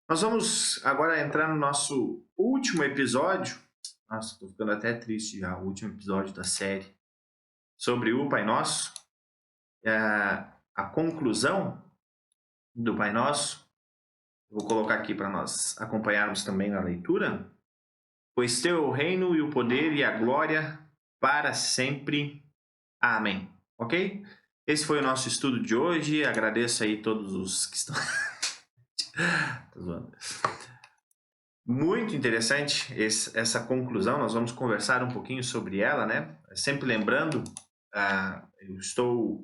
Nós vamos agora entrar no nosso último episódio. Nossa, tô ficando até triste já. O último episódio da série sobre o Pai Nosso. É a conclusão do Pai Nosso. Vou colocar aqui para nós acompanharmos também na leitura. Pois teu é o reino e o poder e a glória para sempre. Amém. Ok? Esse foi o nosso estudo de hoje. Agradeço aí todos os que estão... Tô zoando. Muito interessante essa conclusão, nós vamos conversar um pouquinho sobre ela, né? Sempre lembrando, eu estou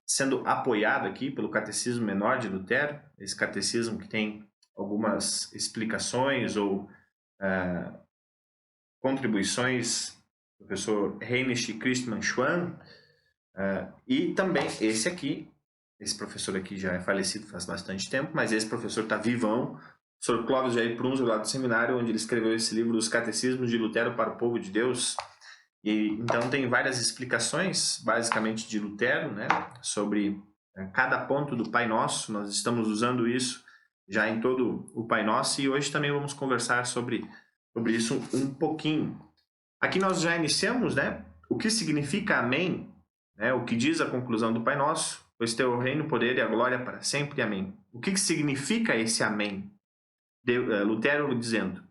sendo apoiado aqui pelo Catecismo Menor de Lutero, esse catecismo que tem algumas explicações ou contribuições do professor Heinrich Christmann Schwann, e também esse professor aqui já é falecido faz bastante tempo, mas esse professor está vivão, o Sr. Clóvis Jair Prunz, lá do seminário, onde ele escreveu esse livro, Os Catecismos de Lutero para o Povo de Deus. E então tem várias explicações, basicamente de Lutero, né, sobre cada ponto do Pai Nosso. Nós estamos usando isso já em todo o Pai Nosso e hoje também vamos conversar sobre isso um pouquinho. Aqui nós já iniciamos, né, o que significa Amém, né, o que diz a conclusão do Pai Nosso, pois teu é o reino, o poder e a glória para sempre. Amém. O que significa esse Amém? Lutero dizendo: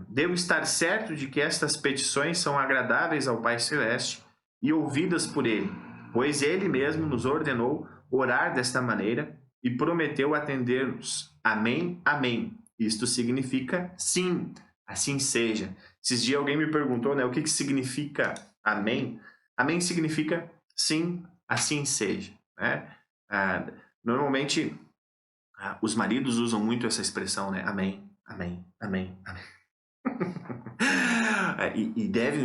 devo estar certo de que estas petições são agradáveis ao Pai Celeste e ouvidas por Ele, pois Ele mesmo nos ordenou orar desta maneira e prometeu atender-nos. Amém, amém. Isto significa sim, assim seja. Esses dias alguém me perguntou, né, o que significa amém? Amém significa sim, assim seja, né? Normalmente os maridos usam muito essa expressão, né? Amém, amém, amém, amém. e devem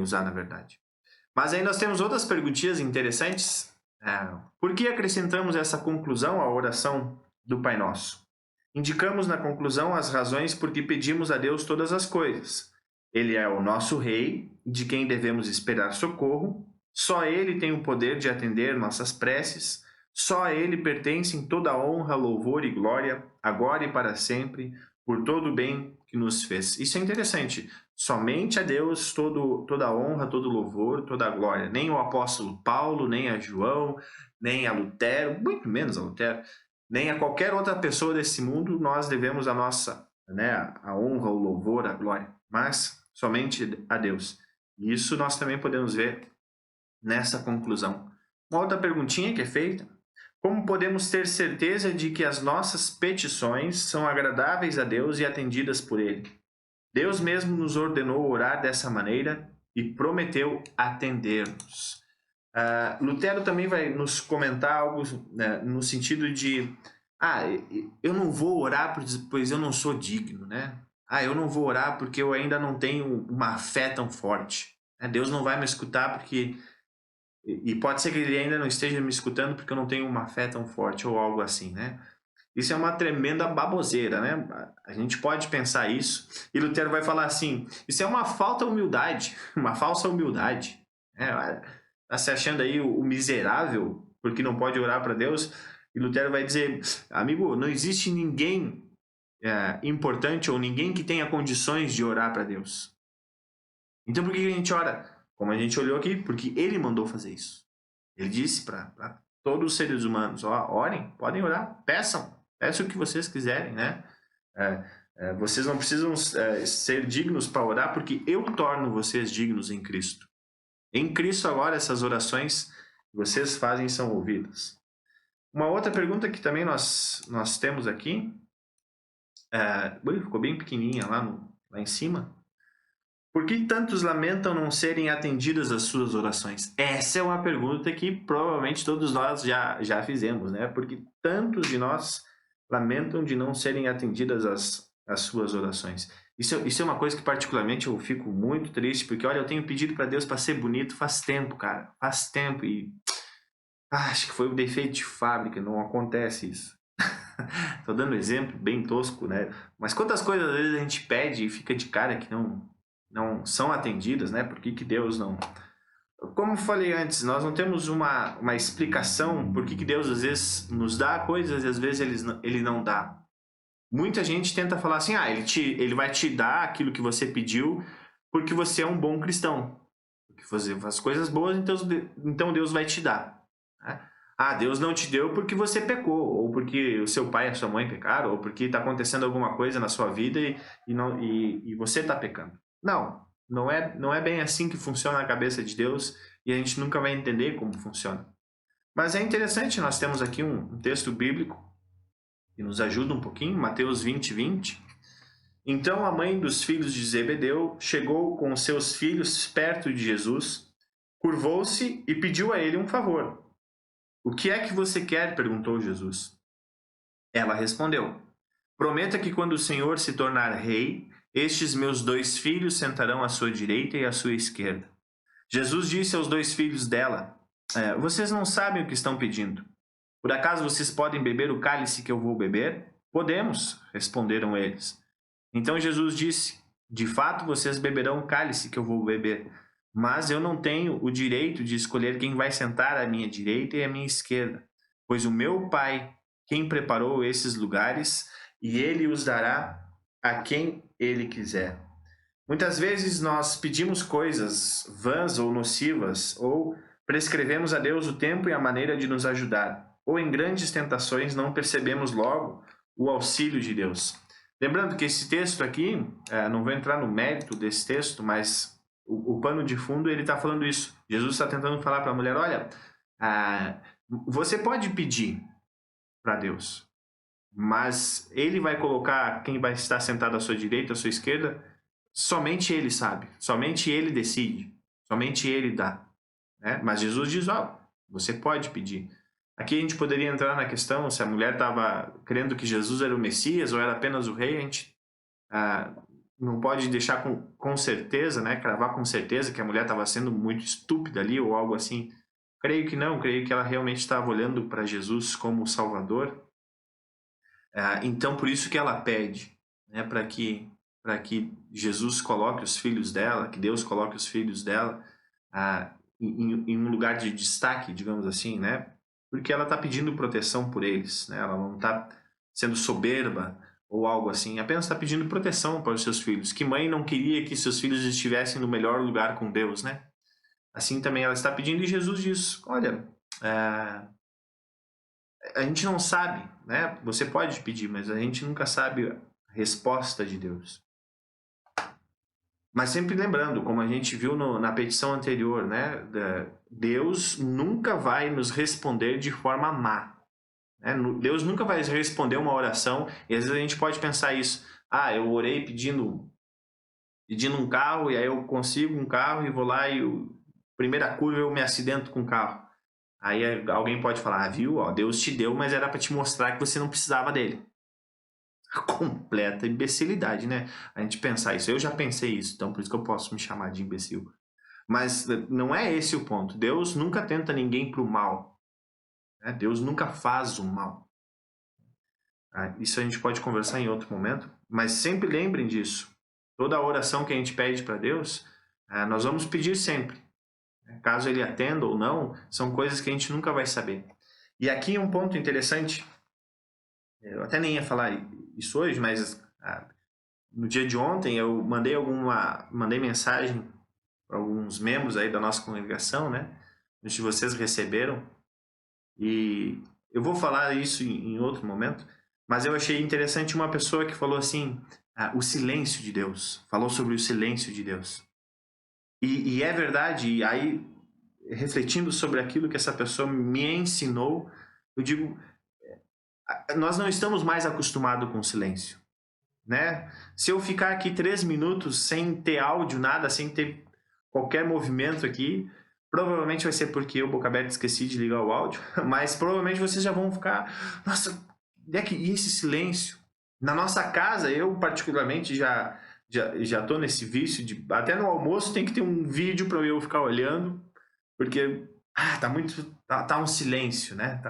usar, na verdade. Mas aí nós temos outras perguntinhas interessantes. Por que acrescentamos essa conclusão à oração do Pai Nosso? Indicamos na conclusão as razões por que pedimos a Deus todas as coisas. Ele é o nosso Rei, de quem devemos esperar socorro. Só Ele tem o poder de atender nossas preces. Só a Ele pertencem toda honra, louvor e glória, agora e para sempre, por todo o bem que nos fez. Isso é interessante. Somente a Deus toda a honra, todo o louvor, toda a glória. Nem o apóstolo Paulo, nem a João, nem a Lutero, muito menos a Lutero, nem a qualquer outra pessoa desse mundo nós devemos a nossa, né, a honra, o louvor, a glória, mas somente a Deus. E isso nós também podemos ver nessa conclusão. Uma outra perguntinha que é feita: como podemos ter certeza de que as nossas petições são agradáveis a Deus e atendidas por Ele? Deus mesmo nos ordenou orar dessa maneira e prometeu atender-nos. Lutero também vai nos comentar algo, né, no sentido de eu não vou orar pois eu não sou digno, né? Eu não vou orar porque eu ainda não tenho uma fé tão forte. Deus não vai me escutar porque... E pode ser que ele ainda não esteja me escutando porque eu não tenho uma fé tão forte ou algo assim, né? Isso é uma tremenda baboseira, né? A gente pode pensar isso. E Lutero vai falar assim: isso é uma falta de humildade, uma falsa humildade. Tá se achando aí o miserável porque não pode orar para Deus. E Lutero vai dizer: amigo, não existe ninguém importante ou ninguém que tenha condições de orar para Deus. Então por que a gente ora? Como a gente olhou aqui, porque Ele mandou fazer isso. Ele disse para todos os seres humanos: orem, podem orar, peçam o que vocês quiserem, né? Vocês não precisam ser dignos para orar, porque eu torno vocês dignos em Cristo. Em Cristo agora essas orações que vocês fazem são ouvidas. Uma outra pergunta que também nós temos aqui, ficou bem pequenininha lá em cima. Por que tantos lamentam não serem atendidas as suas orações? Essa é uma pergunta que provavelmente todos nós já fizemos, né? Porque tantos de nós lamentam de não serem atendidas as suas orações. Isso é uma coisa que particularmente eu fico muito triste, porque olha, eu tenho pedido para Deus para ser bonito faz tempo, cara. Faz tempo e acho que foi um defeito de fábrica, não acontece isso. Tô dando um exemplo bem tosco, né? Mas quantas coisas às vezes a gente pede e fica de cara que não são atendidas, né? Por que Deus não Como falei antes, nós não temos uma explicação por que Deus às vezes nos dá coisas e às vezes ele não dá. Muita gente tenta falar assim, ele vai te dar aquilo que você pediu porque você é um bom cristão. Porque você faz coisas boas, então Deus vai te dar. Né? Ah, Deus não te deu porque você pecou, ou porque o seu pai e a sua mãe pecaram, ou porque está acontecendo alguma coisa na sua vida e você está pecando. Não é bem assim que funciona a cabeça de Deus e a gente nunca vai entender como funciona. Mas é interessante, nós temos aqui um texto bíblico que nos ajuda um pouquinho, Mateus 20:20. Então a mãe dos filhos de Zebedeu chegou com seus filhos perto de Jesus, curvou-se e pediu a ele um favor. O que é que você quer? Perguntou Jesus. Ela respondeu: prometa que quando o Senhor se tornar rei, estes meus 2 filhos sentarão à sua direita e à sua esquerda. Jesus disse aos 2 filhos dela: vocês não sabem o que estão pedindo. Por acaso vocês podem beber o cálice que eu vou beber? Podemos, responderam eles. Então Jesus disse: de fato vocês beberão o cálice que eu vou beber, mas eu não tenho o direito de escolher quem vai sentar à minha direita e à minha esquerda, pois o meu Pai, quem preparou esses lugares, e ele os dará a quem ele quiser. Muitas vezes nós pedimos coisas vãs ou nocivas, ou prescrevemos a Deus o tempo e a maneira de nos ajudar, ou em grandes tentações não percebemos logo o auxílio de Deus. Lembrando que esse texto aqui, não vou entrar no mérito desse texto, mas o pano de fundo ele está falando isso. Jesus está tentando falar para a mulher, olha, você pode pedir para Deus, mas ele vai colocar quem vai estar sentado à sua direita, à sua esquerda, somente ele sabe, somente ele decide, somente ele dá. Né? Mas Jesus diz, você pode pedir. Aqui a gente poderia entrar na questão se a mulher estava crendo que Jesus era o Messias ou era apenas o rei. A gente não pode deixar com certeza, né, cravar com certeza que a mulher estava sendo muito estúpida ali ou algo assim. Creio que não, creio que ela realmente estava olhando para Jesus como o Salvador. Então, por isso que ela pede, né, para que Jesus coloque os filhos dela, que Deus coloque os filhos dela em um lugar de destaque, digamos assim, né? Porque ela está pedindo proteção por eles, né? Ela não está sendo soberba ou algo assim, apenas está pedindo proteção para os seus filhos. Que mãe não queria que seus filhos estivessem no melhor lugar com Deus, né? Assim também ela está pedindo e Jesus diz, olha, a gente não sabe, né? Você pode pedir, mas a gente nunca sabe a resposta de Deus. Mas sempre lembrando, como a gente viu na petição anterior, né? Deus nunca vai nos responder de forma má. Né? Deus nunca vai responder uma oração, e às vezes a gente pode pensar isso. Eu orei pedindo um carro, e aí eu consigo um carro e vou lá e primeira curva eu me acidento com o carro. Aí alguém pode falar, viu, Deus te deu, mas era para te mostrar que você não precisava dele. A completa imbecilidade, né? A gente pensar isso. Eu já pensei isso, então por isso que eu posso me chamar de imbecil. Mas não é esse o ponto. Deus nunca tenta ninguém para o mal. Né? Deus nunca faz o mal. Isso a gente pode conversar em outro momento, mas sempre lembrem disso. Toda a oração que a gente pede para Deus, nós vamos pedir sempre. Caso ele atenda ou não, são coisas que a gente nunca vai saber. E aqui um ponto interessante, eu até nem ia falar isso hoje, mas no dia de ontem eu mandei mensagem para alguns membros aí da nossa congregação, né? Muitos de vocês receberam, e eu vou falar isso em outro momento, mas eu achei interessante uma pessoa que falou assim, o silêncio de Deus, falou sobre o silêncio de Deus. E é verdade, e aí, refletindo sobre aquilo que essa pessoa me ensinou, eu digo, nós não estamos mais acostumados com o silêncio, né? Se eu ficar aqui 3 minutos sem ter áudio, nada, sem ter qualquer movimento aqui, provavelmente vai ser porque eu, boca aberta, esqueci de ligar o áudio, mas provavelmente vocês já vão ficar, nossa, e esse silêncio? Na nossa casa, eu particularmente já tô nesse vício de até no almoço tem que ter um vídeo para eu ficar olhando, porque tá um silêncio, né?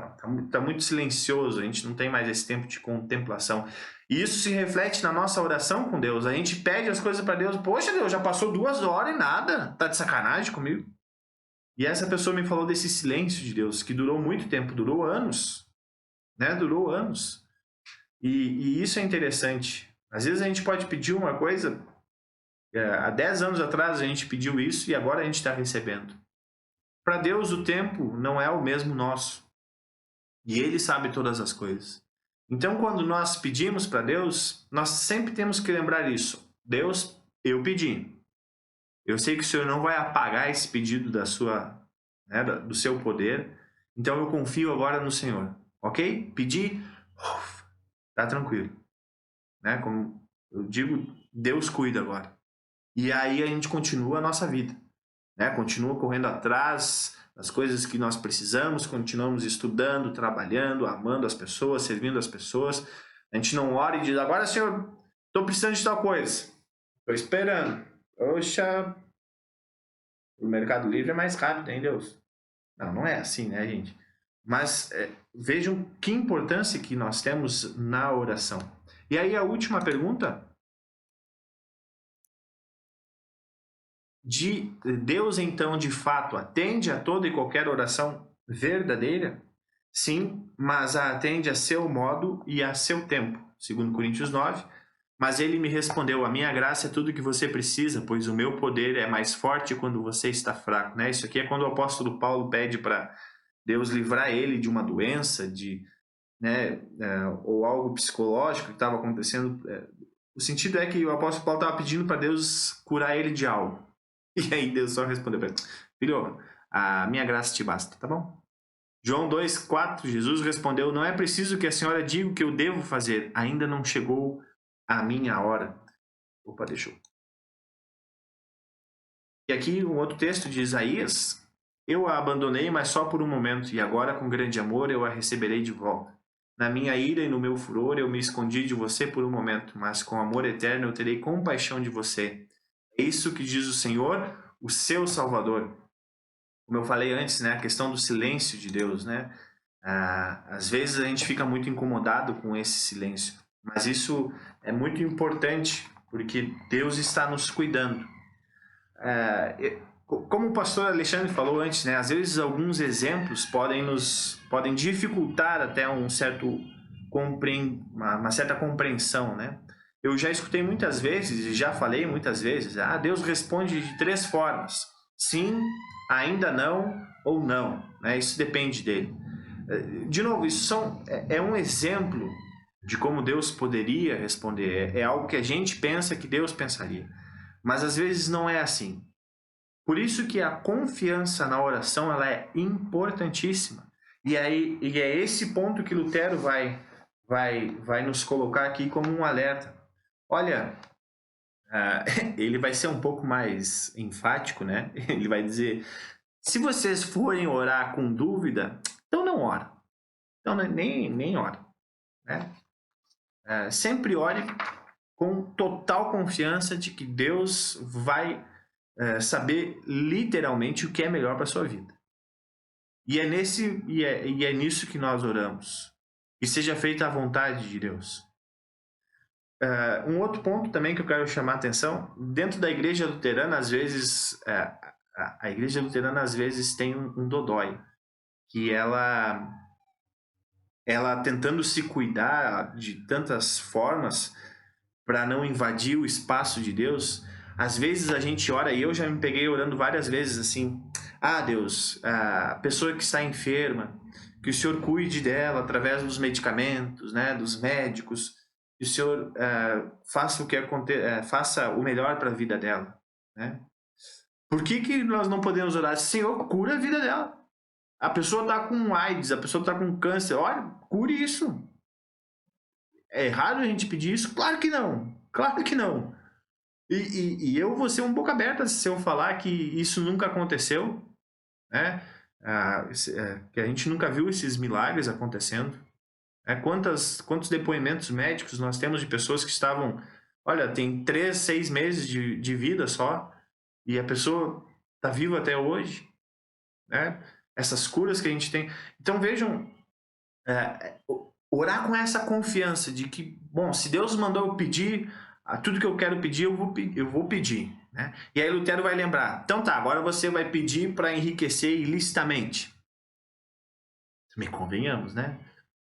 Tá muito silencioso, a gente não tem mais esse tempo de contemplação. E isso se reflete na nossa oração com Deus. A gente pede as coisas para Deus, poxa, Deus, já passou 2 horas e nada. Tá de sacanagem comigo? E essa pessoa me falou desse silêncio de Deus, que durou muito tempo, durou anos, né? Durou anos. E isso é interessante. Às vezes a gente pode pedir uma coisa, há 10 anos atrás a gente pediu isso e agora a gente está recebendo. Para Deus o tempo não é o mesmo nosso. E Ele sabe todas as coisas. Então quando nós pedimos para Deus, nós sempre temos que lembrar isso. Deus, eu pedi. Eu sei que o Senhor não vai apagar esse pedido da sua, né, do seu poder. Então eu confio agora no Senhor. Ok? Pedi, tá tranquilo. Né? Como eu digo, Deus cuida agora. E aí a gente continua a nossa vida. Né? Continua correndo atrás das coisas que nós precisamos, continuamos estudando, trabalhando, amando as pessoas, servindo as pessoas. A gente não ora e diz, agora, Senhor, estou precisando de tal coisa. Estou esperando. Poxa, o Mercado Livre é mais rápido, hein, Deus? Não, não é assim, né, gente? Mas vejam que importância que nós temos na oração. E aí a última pergunta. Deus, então, de fato, atende a toda e qualquer oração verdadeira? Sim, mas a atende a seu modo e a seu tempo. Segundo Coríntios 9. Mas ele me respondeu, a minha graça é tudo que você precisa, pois o meu poder é mais forte quando você está fraco. Né? Isso aqui é quando o apóstolo Paulo pede para Deus livrar ele de uma doença, né, ou algo psicológico que estava acontecendo. O sentido é que o apóstolo Paulo estava pedindo para Deus curar ele de algo. E aí Deus só respondeu para ele, filho, a minha graça te basta, tá bom? João 2,4, Jesus respondeu, não é preciso que a senhora diga o que eu devo fazer, ainda não chegou a minha hora. Opa, deixou. E aqui um outro texto de Isaías, eu a abandonei, mas só por um momento, e agora com grande amor eu a receberei de volta. Na minha ira e no meu furor eu me escondi de você por um momento, mas com amor eterno eu terei compaixão de você. É isso que diz o Senhor, o seu Salvador. Como eu falei antes, né, a questão do silêncio de Deus, né? Às vezes a gente fica muito incomodado com esse silêncio, mas isso é muito importante, porque Deus está nos cuidando. Como o pastor Alexandre falou antes, né, às vezes alguns exemplos podem dificultar até uma certa compreensão, né? Eu já escutei muitas vezes e já falei muitas vezes, Deus responde de 3 formas: sim, ainda não ou não, né? Isso depende dele. De novo, isso é um exemplo de como Deus poderia responder. É algo que a gente pensa que Deus pensaria, mas às vezes não é assim. Por isso que a confiança na oração ela é importantíssima. E é esse ponto que Lutero vai nos colocar aqui como um alerta. Olha, ele vai ser um pouco mais enfático, né? Ele vai dizer, se vocês forem orar com dúvida, então não ora. Então nem ora. Né? Sempre ore com total confiança de que Deus vai saber literalmente o que é melhor para a sua vida. E é nisso que nós oramos. Que seja feita a vontade de Deus. Um outro ponto também que eu quero chamar a atenção, dentro da igreja luterana, às vezes, a igreja luterana às vezes tem um dodói, que ela tentando se cuidar de tantas formas para não invadir o espaço de Deus, às vezes a gente ora, e eu já me peguei orando várias vezes assim, Deus, a pessoa que está enferma, que o Senhor cuide dela através dos medicamentos, né, dos médicos, que o Senhor faça o melhor para a vida dela, né? Por que nós não podemos orar? Senhor, cura a vida dela. A pessoa está com AIDS, a pessoa está com câncer. Olha, cure isso. É errado a gente pedir isso? Claro que não. Claro que não. E eu vou ser um boca aberta se eu falar que isso nunca aconteceu, né? Que a gente nunca viu esses milagres acontecendo. Quantos depoimentos médicos nós temos de pessoas que estavam, olha, tem 3, 6 meses de vida só, e a pessoa está viva até hoje, né? Essas curas que a gente tem. Então vejam, orar com essa confiança de que, bom, se Deus mandou eu pedir, tudo que eu quero pedir, eu vou pedir. Né? E aí Lutero vai lembrar, então tá, agora você vai pedir para enriquecer ilicitamente. Também convenhamos, né?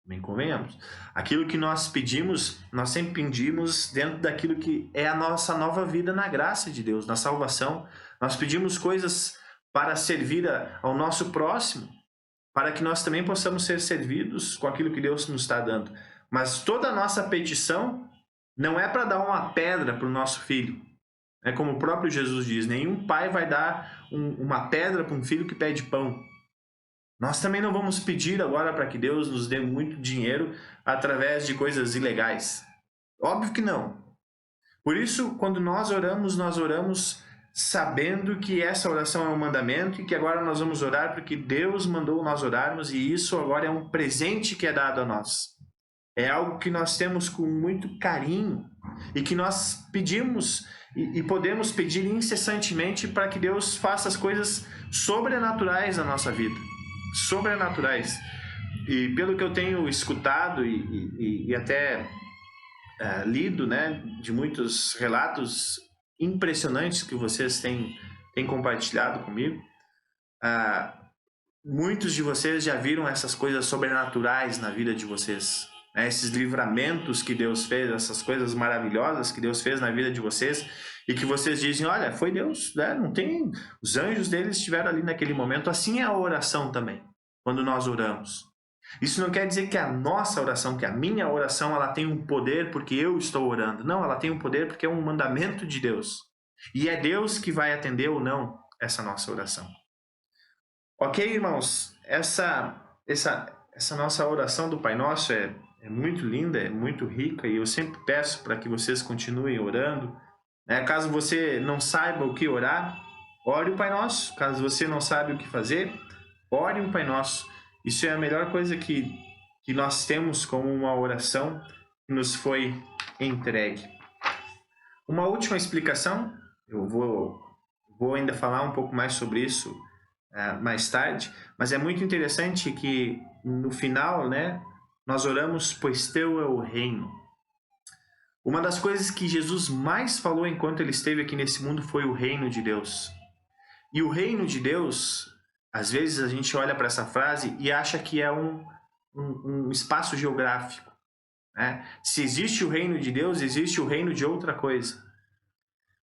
Também convenhamos. Aquilo que nós pedimos, nós sempre pedimos dentro daquilo que é a nossa nova vida na graça de Deus, na salvação. Nós pedimos coisas para servir ao nosso próximo, para que nós também possamos ser servidos com aquilo que Deus nos está dando. Mas toda a nossa petição não é para dar uma pedra para o nosso filho. É como o próprio Jesus diz, nenhum pai vai dar uma pedra para um filho que pede pão. Nós também não vamos pedir agora para que Deus nos dê muito dinheiro através de coisas ilegais. Óbvio que não. Por isso, quando nós oramos sabendo que essa oração é um mandamento e que agora nós vamos orar porque Deus mandou nós orarmos e isso agora é um presente que é dado a nós. É algo que nós temos com muito carinho e que nós pedimos e podemos pedir incessantemente para que Deus faça as coisas sobrenaturais na nossa vida. Sobrenaturais. E pelo que eu tenho escutado e até lido, né, de muitos relatos impressionantes que vocês têm compartilhado comigo, muitos de vocês já viram essas coisas sobrenaturais na vida de vocês, né? Esses livramentos que Deus fez, essas coisas maravilhosas que Deus fez na vida de vocês e que vocês dizem, olha, foi Deus, né? Não tem, os anjos deles estiveram ali naquele momento. Assim é a oração também, quando nós oramos. Isso não quer dizer que a nossa oração, que a minha oração, ela tem um poder porque eu estou orando. Não, ela tem um poder porque é um mandamento de Deus. E é Deus que vai atender ou não essa nossa oração. Ok, irmãos? Essa nossa oração do Pai Nosso é muito linda, é muito rica, e eu sempre peço para que vocês continuem orando. Né? Caso você não saiba o que orar, ore o Pai Nosso. Caso você não saiba o que fazer, ore o Pai Nosso. Isso é a melhor coisa que nós temos como uma oração que nos foi entregue. Uma última explicação, eu vou ainda falar um pouco mais sobre isso mais tarde, mas é muito interessante que no final, né, nós oramos, pois teu é o reino. Uma das coisas que Jesus mais falou enquanto ele esteve aqui nesse mundo foi o reino de Deus. E o reino de Deus, às vezes a gente olha para essa frase e acha que é um espaço geográfico. Né? Se existe o reino de Deus, existe o reino de outra coisa.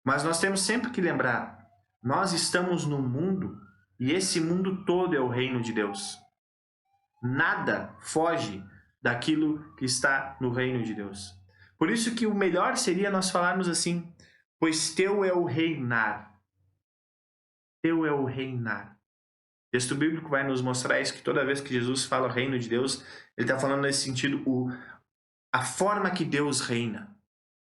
Mas nós temos sempre que lembrar, nós estamos no mundo e esse mundo todo é o reino de Deus. Nada foge daquilo que está no reino de Deus. Por isso que o melhor seria nós falarmos assim, pois teu é o reinar. Teu é o reinar. O texto bíblico vai nos mostrar isso, que toda vez que Jesus fala reino de Deus, ele está falando nesse sentido, a forma que Deus reina.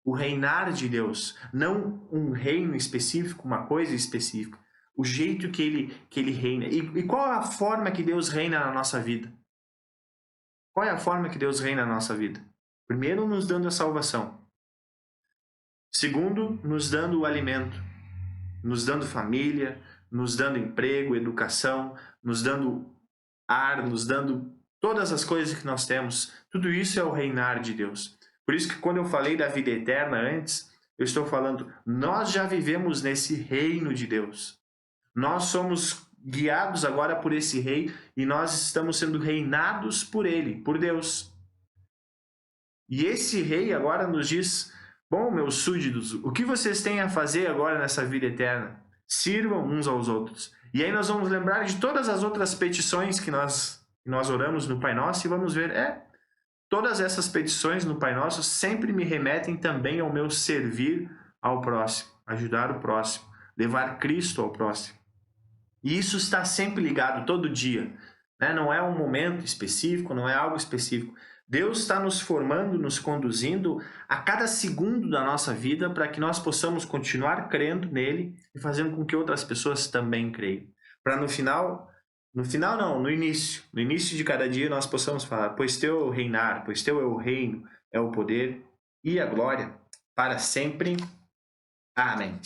O reinar de Deus. Não um reino específico, uma coisa específica. O jeito que ele reina. E qual é a forma que Deus reina na nossa vida? Qual é a forma que Deus reina na nossa vida? Primeiro, nos dando a salvação. Segundo, nos dando o alimento. Nos dando família, nos dando emprego, educação, nos dando ar, nos dando todas as coisas que nós temos. Tudo isso é o reinar de Deus. Por isso que quando eu falei da vida eterna antes, eu estou falando, nós já vivemos nesse reino de Deus. Nós somos guiados agora por esse rei e nós estamos sendo reinados por ele, por Deus. E esse rei agora nos diz, bom, meus súditos, o que vocês têm a fazer agora nessa vida eterna? Sirvam uns aos outros. E aí nós vamos lembrar de todas as outras petições que nós oramos no Pai Nosso e vamos ver, todas essas petições no Pai Nosso sempre me remetem também ao meu servir ao próximo, ajudar o próximo, levar Cristo ao próximo. E isso está sempre ligado todo dia, né? Não é um momento específico, não é algo específico. Deus está nos formando, nos conduzindo a cada segundo da nossa vida para que nós possamos continuar crendo nele e fazendo com que outras pessoas também creiam. Para no início de cada dia nós possamos falar, pois teu é o reinar, pois teu é o reino, é o poder e a glória para sempre. Amém.